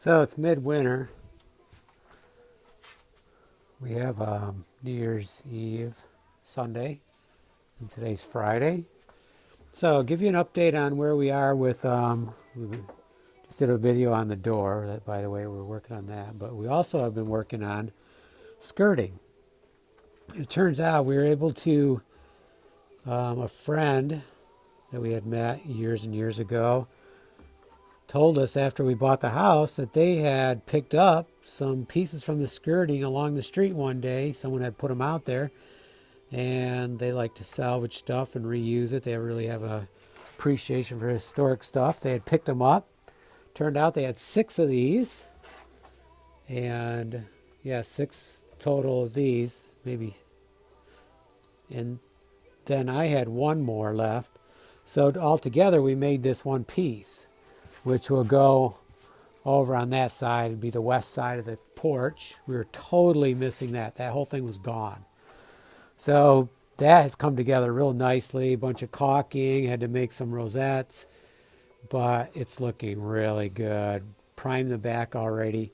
So it's midwinter. We have New Year's Eve Sunday, and today's Friday. So I'll give you an update on where we are with, we just did a video on the door. That, by the way, we're working on that. But we also have been working on skirting. It turns out we were able to, a friend that we had met years and years ago told us after we bought the house that they had picked up some pieces from the skirting along the street one day. Someone had put them out there, and they like to salvage stuff and reuse it. They really have a appreciation for historic stuff. They had picked them up. Turned out they had 6 of these, and yeah, 6 total of these, maybe. And then I had 1 more left. So altogether we made this one piece, which will go over on that side. It'd be the west side of the porch. We were totally missing that. That whole thing was gone. So that has come together real nicely. A bunch of caulking, had to make some rosettes, but it's looking really good. Primed the back already,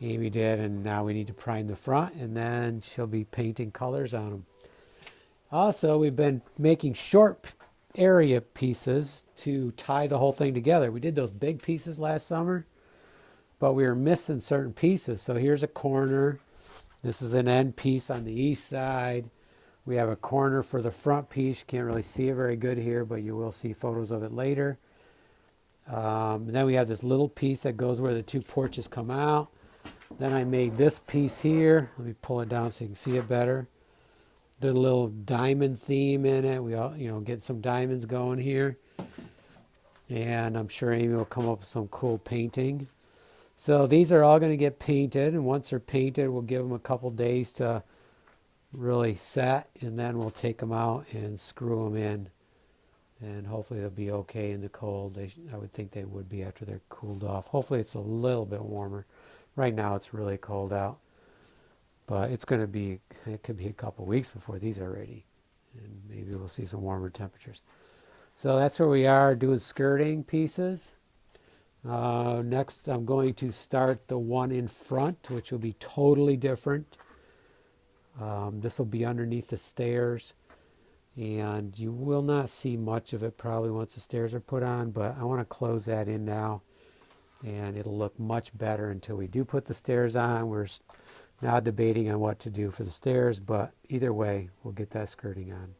Amy did, and now we need to prime the front, and then she'll be painting colors on them. Also, we've been making short area pieces to tie the whole thing together. We did those big pieces last summer, but we were missing certain pieces. So here's a corner. This is an end piece on the east side. We have a corner for the front piece. You can't really see it very good here, but you will see photos of it later. And then we have this little piece that goes where the 2 porches come out. Then I made this piece here. Let me pull it down so you can see it better. Did a little diamond theme in it. We all, get some diamonds going here. And I'm sure Amy will come up with some cool painting. So these are all going to get painted, and once they're painted, we'll give them a couple days to really set, and then we'll take them out and screw them in. And hopefully they'll be okay in the cold. I would think they would be after they're cooled off. Hopefully it's a little bit warmer. Right now it's really cold out. But it could be a couple weeks before these are ready. And maybe we'll see some warmer temperatures. So that's where we are doing skirting pieces. Next I'm going to start the one in front, which will be totally different. This will be underneath the stairs. And you will not see much of it probably once the stairs are put on, but I want to close that in now. And it'll look much better until we do put the stairs on. We're now debating on what to do for the stairs, but either way, we'll get that skirting on.